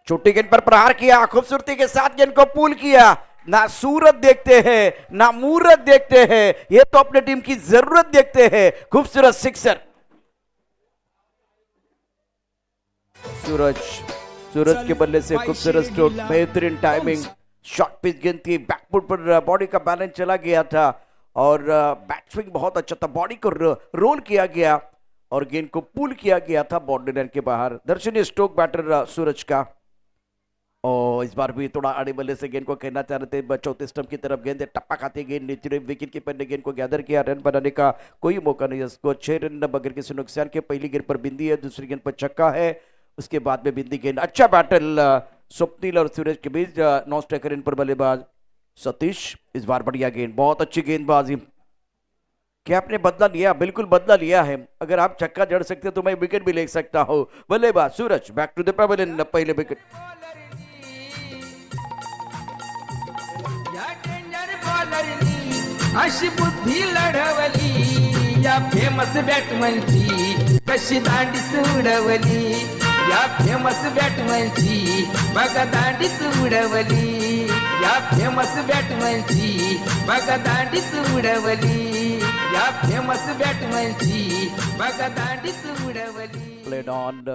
छोटी गेंद पर प्रहार किया. खूबसूरती के साथ गेंद को पुल किया. ना सूरत देखते हैं ना मूरत देखते हैं, ये तो अपने टीम की जरूरत देखते हैं. खूबसूरत सिक्सर. सूरज के बल्ले से खूबसूरत स्ट्रोक. बेहतरीन टाइमिंग. शॉर्ट पिच गेंद थी. बैकफुट पर बॉडी का बैलेंस चला गया था और बैट स्विंग बहुत अच्छा था. बॉडी को रोल किया गया और गेंद को पुल किया गया था बाउंड्री लाइन के बाहर. दर्शनीय स्ट्रोक बैटर सूरज का. और इस बार भी थोड़ा आड़े बल्ले से गेंद को खेलना चाह रहे थे. चौथे स्टंप की तरफ गेंद टप्पा खाते गेंद नीचे. विकेट कीपर ने गेंद को गैदर किया. रन बनाने का कोई मौका नहीं. स्कोर 6 रन बगैर किसी नुकसान के. पहली गेंद पर बिंदी है, दूसरी गेंद पर छक्का है. उसके बाद में बिंदी गेंद. अच्छा बैटल स्वप्निल और सूरज के बीच. नॉन स्ट्राइकर इन पर बल्लेबाज सतीश. इस बार बढ़िया गेंद, बहुत अच्छी गेंदबाजी. क्या आपने बदला लिया? बिल्कुल बदला लिया है. अगर आप छक्का जड़ सकते तो मैं विकेट भी ले सकता हूं. बल्लेबाज Suraj back to the pavilion. पहले विकेट. अशी बुद्धी लढवली या फेमस बॅटमनची. कशी दांडी उडवली या फेमस बॅटमनची. बघा दांडी उडवली या फेमस बॅटमनची. बघा दांडी उडवली या फेमस बॅटमनची. बघा दांडी उडवली. Played on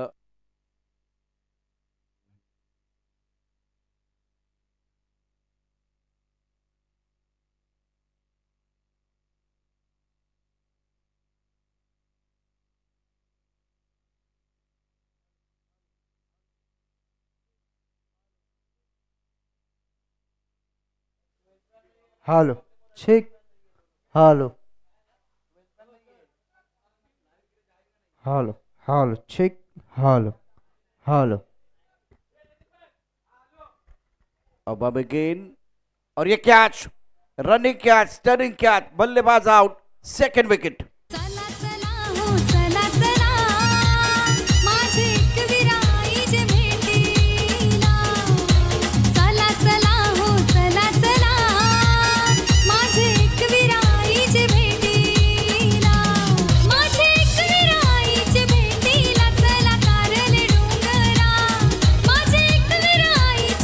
hello check. Hello hello hello check. Hello hello. अब अगेन. और ये catch, running catch, turning catch. बल्लेबाज आउट. Second wicket. चला चला हो चला चला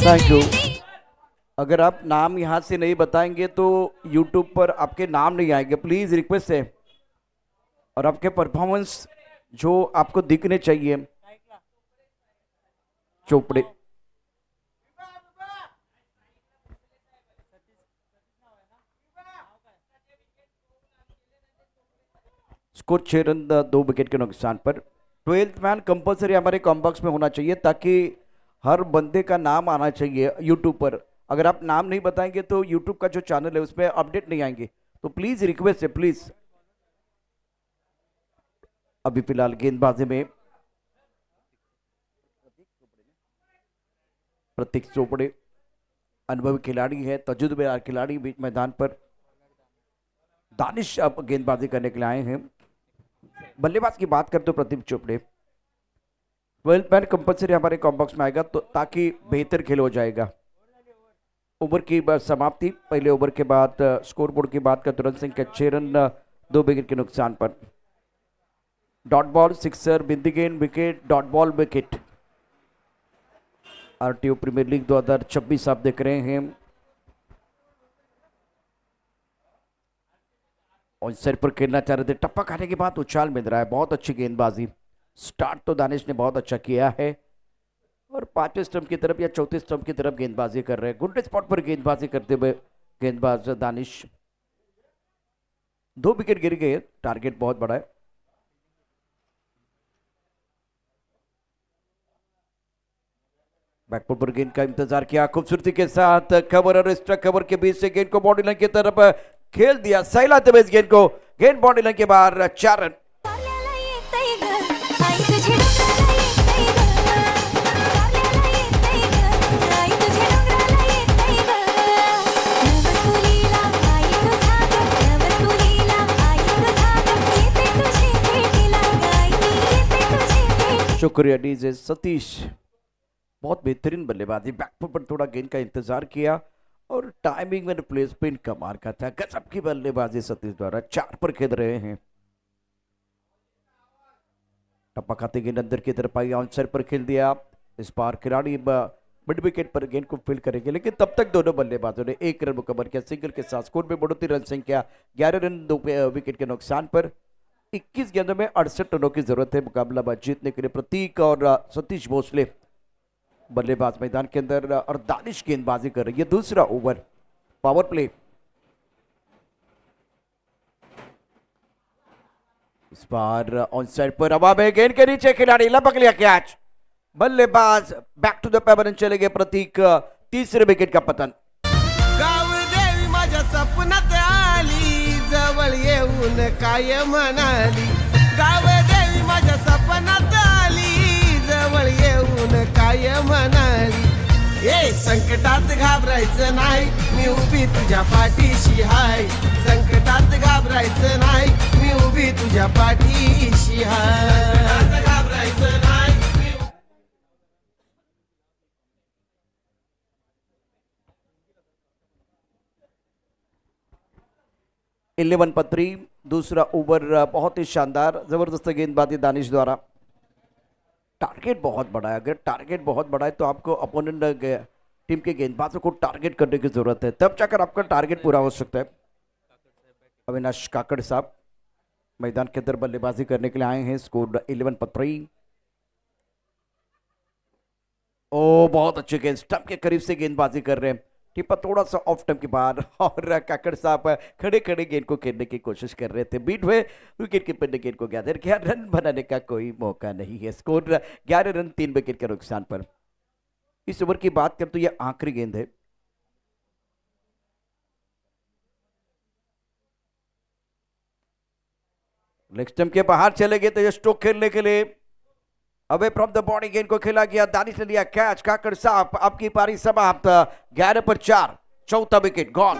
थैंक यू। अगर आप नाम यहाँ से नहीं बताएंगे तो यूट्यूब पर आपके नाम नहीं आएंगे, प्लीज रिक्वेस्ट है। और आपके परफॉर्मेंस जो आपको दिखने चाहिए। चोपड़े स्कोर 6 रन 2 विकेट के नुकसान पर। 12th मैन कंपलसरी हमारे कॉम्बॉक्स में होना चाहिए ताकि हर बंदे का नाम आना चाहिए यूट्यूब पर। अगर आप नाम नहीं बताएंगे तो यूट्यूब का जो चैनल है उसमें अपडेट नहीं आएंगे, तो प्लीज रिक्वेस्ट है प्लीज। अभी फिलहाल गेंदबाजी में प्रतीक चोपड़े अनुभवी खिलाड़ी है, तजुर्बेदार खिलाड़ी बीच मैदान पर। दानिश अब गेंदबाजी करने के लिए आए हैं। बल्लेबाज की बात करते हो Pradeep Chopde. 12th man compulsory हमारे कॉम्बॉक्स में आएगा तो ताकि बेहतर खेल हो जाएगा। ओवर की समाप्ति, पहले ओवर के बाद स्कोर बोर्ड की बात करते रन संख्या 6 रन 2 विकेट के नुकसान पर। डॉट बॉल, सिक्सर, बिंदी गेंद, wicket, dot ball, wicket. RTO premier league 2026 आप देख रहे हैं। और सर पर खेलना चाह रहे थे, टप्पा खाने के बाद उछाल मिल रहा है। बहुत अच्छी गेंदबाजी, स्टार्ट तो दानिश ने बहुत अच्छा किया है और 5वें स्टंप की तरफ या 4थे स्टंप की तरफ गेंदबाजी कर रहे हैं। गुड स्पॉट पर गेंदबाजी करते हुए गेंदबाज दानिश। 2 विकेट गिर गए, टारगेट बहुत बड़ा है। बैकफुट पर गेंद का इंतजार किया खूबसूरती के साथ, कवर और स्ट्रक कवर के बीच से गेंद को बॉडी लाइन की तरफ खेल दिया। सहलाते हुए इस गेंद को, गेंद बॉडी लाइन के बाहर, 4 रन। शुक्रिया डीजे सतीश, बहुत बेहतरीन बल्लेबाजी। बैकफुट पर थोड़ा गेंद का इंतजार किया और टाइमिंग में प्लेसमेंट कमाल का था। गजब की बल्लेबाजी सतीश द्वारा। 4 पर खेल रहे हैं। टप्पा खाते गेंद अंदर की तरफ आई, आउटसाइड पर खेल दिया। इस बार खिलाड़ी मिड विकेट पर गेंद को फील्ड करेंगे, लेकिन तब तक दोनों बल्लेबाजों ने 1 रन मुकम्मल किया। सिंगल के साथ स्कोर में बढ़ोतरी, रन संख्या 11 रन 2 विकेट के नुकसान पर। 21 गेंदों में 68 रनों की जरूरत है मुकाबला जीतने के लिए। प्रतीक और सतीश भोसले बल्लेबाज मैदान के अंदर और दानिश गेंदबाजी कर रही है। दूसरा ओवर, पावर प्ले। इस बार ऑन साइड पर हवा में गेंद के नीचे खिलाड़ी लपक लिया कैच। बल्लेबाज बैक टू द पेपर चले गए प्रतीक। 3रे विकेट का पतन। गाव देवी माझ्या सपनात आली, जवळ येऊन काय म्हणाली। गाव देवी माझ्या सपनात आली, जवळ येऊन काय म्हणाली। ए संकटात घाबरायचं नाही, मी उभी तुझ्या पाठीशी हाय। संकटात घाबरायचं नाही, मी उभी तुझ्या पाठीशी हाय। घाबरायचं नाही। 11 पत्री। दूसरा ओवर बहुत ही शानदार, जबरदस्त गेंदबाजी दानिश द्वारा। टारगेट बहुत बड़ा है। अगर टारगेट बहुत बड़ा है तो आपको अपोनेंट टीम के गेंदबाजों को टारगेट करने की जरूरत है, तब जाकर आपका टारगेट पूरा हो सकता है। अविनाश काकड़ साहब मैदान के अंदर बल्लेबाजी करने के लिए आए हैं। स्कोर 11 पत्री। ओ बहुत अच्छे गेंद, स्टंप के करीब से गेंदबाजी कर रहे हैं। टिप्पा थोड़ा सा ऑफ स्टंप के बाहर और काकड़ साहब खड़े खड़े गेंद को खेलने की कोशिश कर रहे थे। बीट हुए, विकेट कीपर ने गेंद को गैदर किया। रन बनाने का कोई मौका नहीं है। स्कोर 11 रन 3 विकेट के नुकसान पर। इस ओवर की बात करें तो यह आखिरी गेंद है। लेग स्टंप के बाहर चले गए तो ये स्ट्रोक खेलने के लिए अवे फ्रॉम द बॉडी गेंद को खेला गया। दानिश ने लिया कैच। काकड़ साहब आपकी पारी समाप्त। 11 पर 4, 4था विकेट गॉन।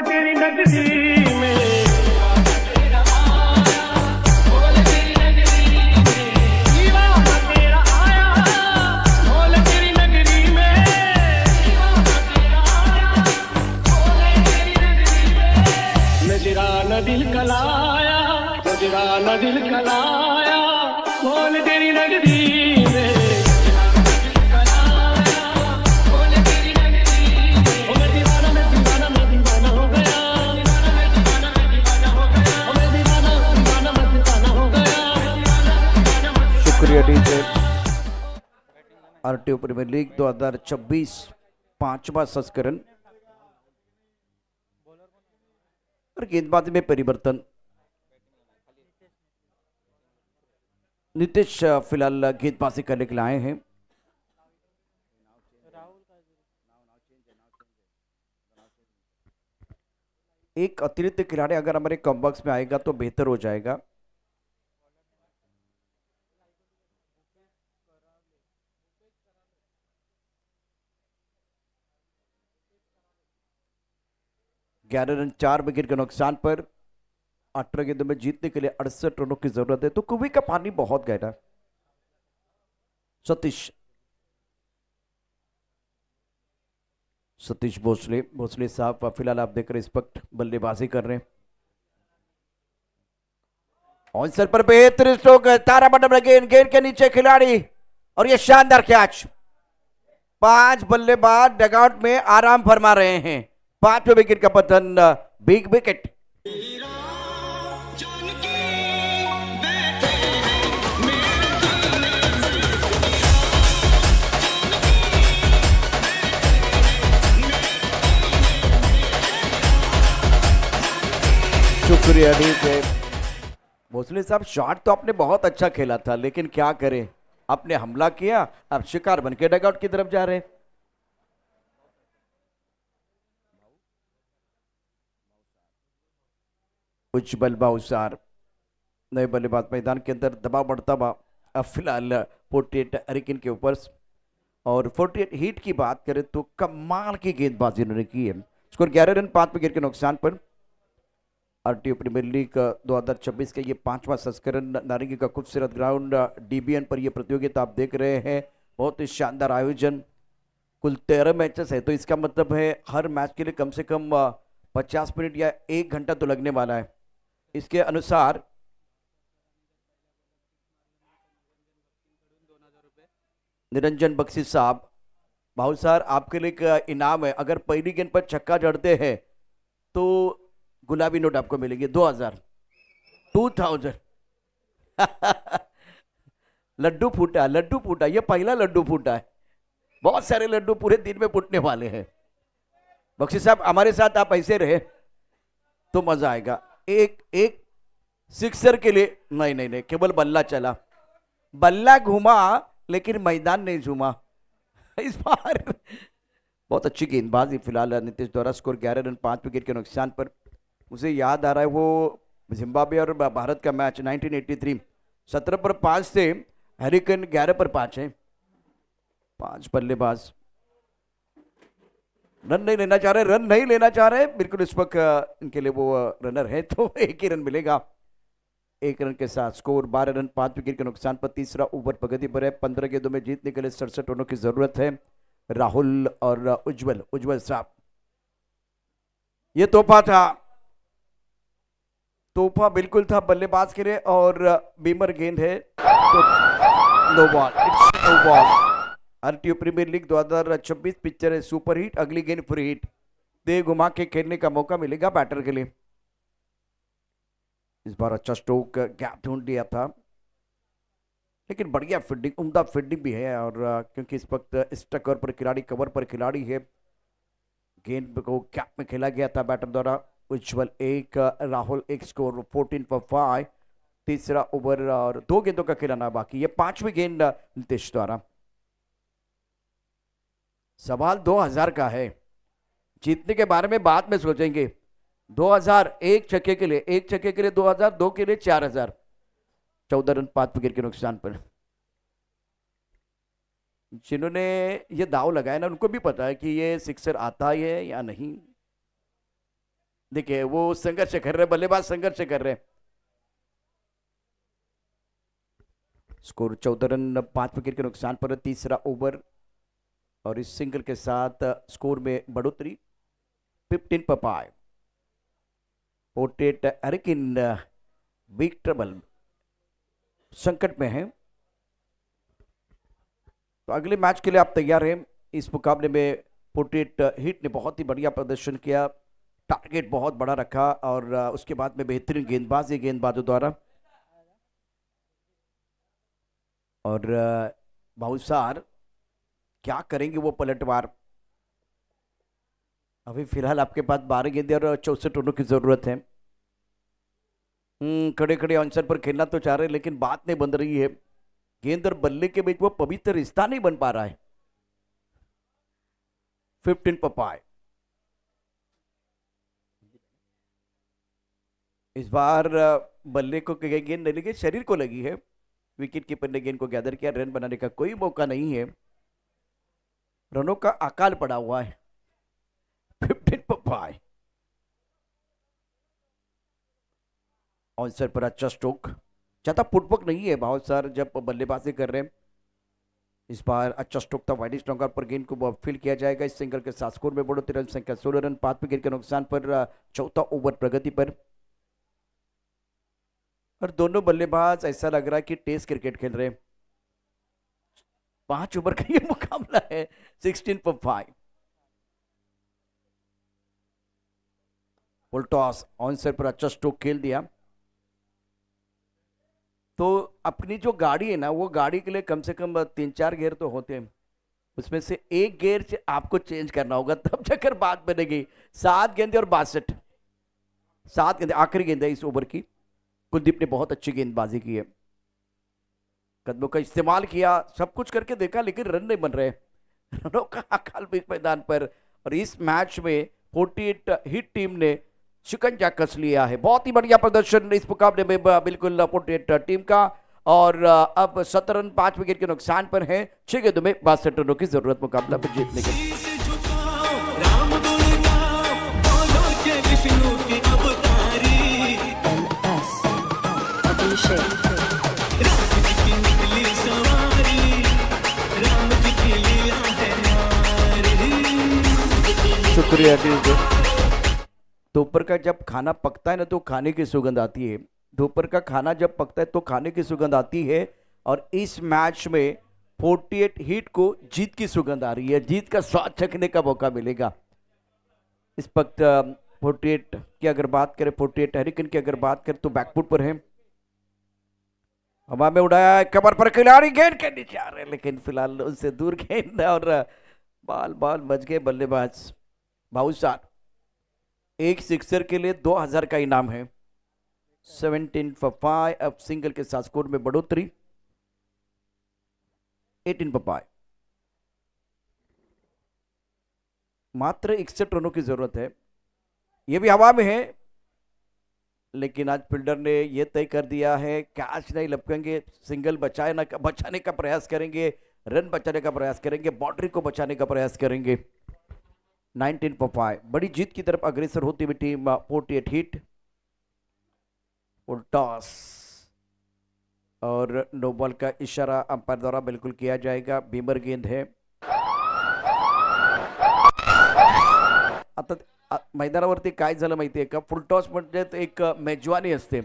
तेरी नगरी में नजराना दिल कलाया, नजराना दिल कलाया, बोल तेरी नगरी में। शुक्रिया डीजे। आरटीओ प्रीमियर लीग 2026 पांचवा संस्करण और गेंदबाजी में परिवर्तन। नीतीश फिलहाल गेंदबाजी करने के लिए आए हैं। एक अतिरिक्त खिलाड़ी अगर हमारे कॉम्बॉक्स में आएगा तो बेहतर हो जाएगा। ग्यारह रन 4 विकेट के नुकसान पर 18 गेंदों में जीतने के लिए 68 रनों की जरूरत है। तो कुएं का पानी बहुत गहरा। सतीश भोसले साहब फिलहाल आप देख रहे इस वक्त बल्लेबाजी कर रहे हैं। ऑनसर पर बेहतरीन स्ट्रोक, तारा बटन गेंद के नीचे खिलाड़ी और ये शानदार कैच। 5 बल्लेबाज डगआउट में आराम फरमा रहे हैं। 5वें विकेट का पतन, बिग विकेट। शुक्रिया डीजे। भोसले साहब शॉट तो आपने बहुत अच्छा खेला था, लेकिन क्या करें, आपने हमला किया, अब शिकार बन के डगआउट की तरफ जा रहे हैं। उज्जवल बाउसार नए बल्लेबाज मैदान के अंदर दबाव बढ़ता हुआ अब फिलहाल 48 हरिकेन के ऊपर। और 48 हिट की बात करें तो कमाल की गेंदबाजी उन्होंने की है। स्कोर 11 रन 5 विकेट के नुकसान पर। आरटीओ प्रीमियर लीग 2026 का ये 5वां संस्करण नारंगी का खूबसूरत ग्राउंड डीबीएन पर यह प्रतियोगिता आप देख रहे हैं। बहुत ही शानदार आयोजन। कुल 13 मैचेस है, तो इसका मतलब है हर मैच के लिए कम से कम 50 मिनट या 1 घंटा तो लगने वाला है। इसके अनुसार निरंजन बख्शी साहब, भाऊ सर आपके लिए एक इनाम है। अगर पहली गेंद पर छक्का जड़ते हैं तो गुलाबी नोट आपको मिलेंगे 2000 लड्डू फूटा, ये पहला लड्डू फूटा है। बहुत सारे लड्डू पूरे दिन में फूटने वाले हैं। बख्शी साहब हमारे साथ आप ऐसे रहे तो मजा आएगा। एक सिक्सर के लिए नहीं, केवल बल्ला चला, बल्ला घूमा लेकिन मैदान नहीं झूमा इस बार। बहुत अच्छी गेंदबाजी फिलहाल नीतीश द्वारा। स्कोर 11 रन 5 विकेट के नुकसान पर। मुझे याद आ रहा है वो जिम्बाब्वे और भारत का मैच 1983, 17 पर 5 थे, हरिकेन 11 पर 5 है। 5 बल्लेबाज रन नहीं लेना चाह रहे बिल्कुल इस वक्त इनके लिए वो रनर है, तो 1 ही रन मिलेगा। 1 रन के साथ स्कोर 12 रन 5 विकेट के नुकसान पर। तीसरा ओवर प्रगति पर है। 15 गेंदों में जीतने के लिए 67 रनों की जरूरत है। राहुल और उज्जवल साहब, ये तोहफा बिल्कुल था बल्लेबाज के लिए और बीमर गेंद है तो no ball. RTO premier league 2026 picture है सुपर हिट। अगली गेंद फ्री हिट, दे घुमा के खेलने का मौका मिलेगा बैटर के लिए। इस बार अच्छा स्ट्रोक, गैप ढूंढ लिया था, लेकिन बढ़िया फील्डिंग, उम्दा फील्डिंग भी है। और क्योंकि इस वक्त स्टक पर खिलाड़ी, कवर पर खिलाड़ी है, गेंद को गैप में खेला गया था बैटर द्वारा। उज्जवल 1, राहुल 1, स्कोर 14 पर 5। तीसरा ओवर और 2 गेंदों का खिलाना बाकी। ये 5वीं गेंद नीतीश द्वारा। सवाल 2000 का है, जीतने के बारे में बाद में सोचेंगे। 2000 एक छक्के के लिए 2000, 2 के लिए 4000। 14 रन 5 विकेट के नुकसान पर। जिन्होंने ये दाव लगाया ना, उनको भी पता है कि ये सिक्सर आता है या नहीं। देखिए वो संघर्ष कर रहे, बल्लेबाज संघर्ष कर रहे। स्कोर 14 रन 5 विकेट के नुकसान पर। तीसरा ओवर और इस सिंगल के साथ स्कोर में बढ़ोतरी 15 पर 5। 48 हरिकेन बिग ट्रबल, संकट में है। तो अगले मैच के लिए आप तैयार हैं। इस मुकाबले में 48 हिट ने बहुत ही बढ़िया प्रदर्शन किया, टारगेट बहुत बड़ा रखा और उसके बाद में बेहतरीन गेंदबाजों द्वारा। और भाऊसार क्या करेंगे वो पलटवार। अभी फिलहाल आपके पास 12 गेंदे और 64 रनों की जरूरत है। खड़े खड़े आंसर पर खेलना तो चाह रहे लेकिन बात नहीं बन रही है। गेंद और बल्ले के बीच वो पवित्र रिश्ता नहीं बन पा रहा है। 15 पर पाए। इस बार बल्ले को गेंद नहीं लगी, शरीर को लगी है। विकेट कीपर ने गेंद को गैदर किया। रन बनाने का कोई मौका नहीं है। रनों का अकाल पड़ा हुआ है। 15 पर पाए। आंसर पर अच्छा स्ट्रोक, ज्यादा फुटवर्क नहीं है बहुत सर जब बल्लेबाजी कर रहे हैं। इस बार अच्छा स्ट्रोक था। वाइड स्ट्रॉन्गर पर गेंद को फील्ड किया जाएगा। इस सिंगल के साथ स्कोर में बढ़ोतरी। रन संख्या 16 रन। 5 विकेट के नुकसान पर चौथा ओवर प्रगति पर। और दोनों बल्लेबाज ऐसा लग रहा है कि टेस्ट क्रिकेट खेल रहे हैं। 5 ओवर का ये मुकाबला है। 16 पर 5। फुल टॉस। आंसर पर अच्छा स्ट्रोक खेल दिया। तो अपनी जो गाड़ी है ना, वो गाड़ी के लिए कम से कम 3-4 गियर तो होते हैं। उसमें से एक गियर आपको चेंज करना होगा, तब जाकर बात बनेगी। 7 गेंदे और 62। 7 गेंदे आखिरी गेंद है इस ओवर की। कुलदीप ने बहुत अच्छी गेंदबाजी की है। कदमों का इस्तेमाल किया, सब कुछ करके देखा लेकिन रन नहीं बन रहे। रनों का अकाल बीच मैदान पर। और इस मैच में 48 हिट टीम ने शिकंजा कस लिया है। बहुत ही बढ़िया प्रदर्शन इस मुकाबले में बिल्कुल 48 टीम का। और अब 17 रन 5 विकेट के नुकसान पर है। 6 गेंदों में 62 रनों की जरूरत मुकाबला पर जीतने के लिए। शुक्रिया। दोपहर का जब खाना पकता है ना तो खाने की सुगंध आती है। दोपहर का खाना जब पकता है तो खाने की सुगंध आती है। और इस मैच में 48 हिट को जीत की सुगंध आ रही है। जीत का स्वाद चखने का मौका मिलेगा। इस वक्त 48 की अगर बात करें, 48 हरिकन की अगर बात करें तो बैकफुट पर है। हवा में उड़ाया, कमर पर खिलाड़ी, गेंद के नीचे आ रहे हैं लेकिन फिलहाल उससे दूर गेंद और बाल बच गए बल्लेबाज। भाऊसार एक सिक्सर के लिए 2000 का इनाम है। 17 for 5। अब सिंगल के साथ स्कोर में बढ़ोतरी। 18 for 5। मात्र 61 रनों की जरूरत है। यह भी हवा में है लेकिन आज फील्डर ने यह तय कर दिया है कैच नहीं लपकेंगे। सिंगल बचाने का प्रयास करेंगे। रन बचाने का प्रयास करेंगे। बाउंड्री को बचाने का प्रयास करेंगे। 19 for 5। बड़ी जीत की तरफ अग्रसर होती हुई टीम 48 हिट। फुल टॉस और नो बॉल का इशारा अंपायर द्वारा बिल्कुल किया जाएगा। बीमर गेंद है। आता मैदानावरती काय झालं माहितीये का, फुल टॉस म्हणजे एक मेजवानी असते।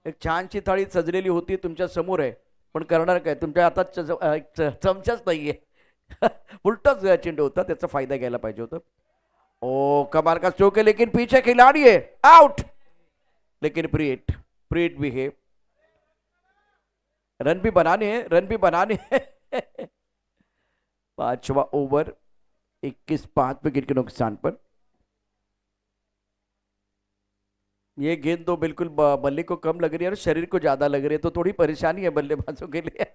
एक छानशी थाळी सजलेली होती, तुमच्या समोर आहे, पण करणार काय, तुमच्या हातात चमचाच नाहीये। उलटाच चेंडू होता, त्याचा फायदा घ्यायला पाहिजे होता। ओ कमाल का स्ट्रोक है लेकिन पीछे खिलाड़ी है, आउट। लेकिन प्रीत भी है, रन भी बनाने हैं। 5वां ओवर 21-5 विकेट के नुकसान पर। ये गेंद तो बिल्कुल बल्ले को कम लग रही है और शरीर को ज्यादा लग रही है, तो थोड़ी परेशानी है बल्लेबाजों के लिए।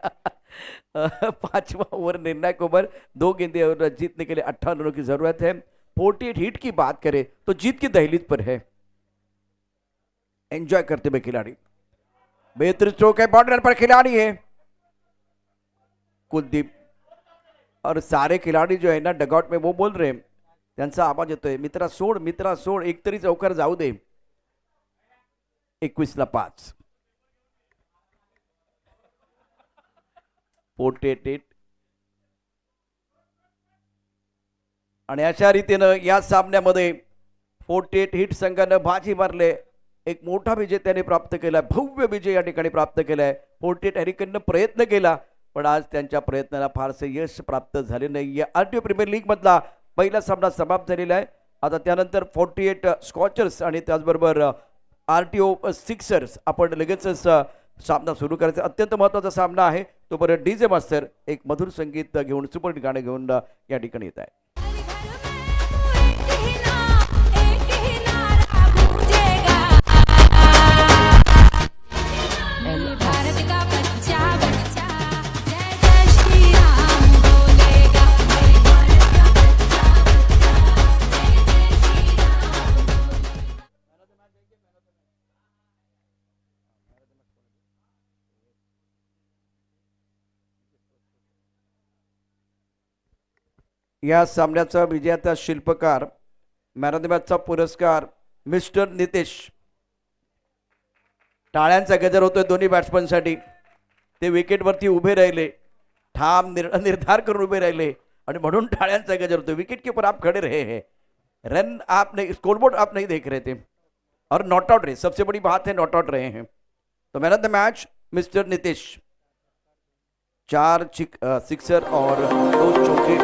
5वां ओवर निर्णायक ओवर, 2 गेंदें और जीतने के लिए 58 रनों की जरूरत है। 48 हिट की बात करें तो जीत की दहलीज पर है। एंजॉय करते हुए खिलाड़ी, बेहतर स्ट्रोक है, बॉर्डर पर खिलाड़ी है कुलदीप। और सारे खिलाड़ी जो है ना डगआउट में वो बोल रहे हैं, त्यांचा आवाज येतोय, मित्रा सोड, एक तरी चौकार जाऊ दे। 21-5 48 आणि अशा रीतीनं या सामन्यामध्ये 48 हिट संघानं बाजी मारले, एक मोठा विजय त्याने प्राप्त केला, भव्य विजय या ठिकाणी प्राप्त केलाय। 48 हरिकननं प्रयत्न केला पण आज त्यांच्या प्रयत्नाला फारसे यश प्राप्त झाले नाही। या आरटीओ प्रीमियर लीग मधला पहिला सामना समाप्त झालेला आहे। आता त्यानंतर 48 स्कॉचर्स आणि त्याचबरोबर आरटीओ सिक्सर्स आपण लगेचच सामना सुरू करायचा। अत्यंत महत्त्वाचा सामना आहे। तोपर्यंत डीजे मास्तर एक मधुर संगीत घेऊन सुपर गाणे घेऊन या ठिकाणी येत आहे. भारत का बच्चा बच्चा जय जय श्री राम बोलेगा. भारत का बच्चा बच्चा जय जय श्री राम. या सामन्याचा विजेता शिल्पकार मॅन ऑफ द मॅचचा पुरस्कार मिस्टर नितेश. टाळ्यांचा गजर होतोय दोन्ही बॅट्समनसाठी. ते विकेटवरती उभे राहिले, ठाम निर्धार करून उभे राहिले आणि म्हणून टाळ्यांचा गजर होतोय. विकेट कीपर आप खड़े रहे हैं, रन आप नहीं, स्कोरबोर्ड आप नहीं देख रहे थे और नॉट आउट रहे. सबसे बड़ी बात है नॉट आउट रहे हैं. तो man of the match mister Nitesh. 4 sixer और 2 चौके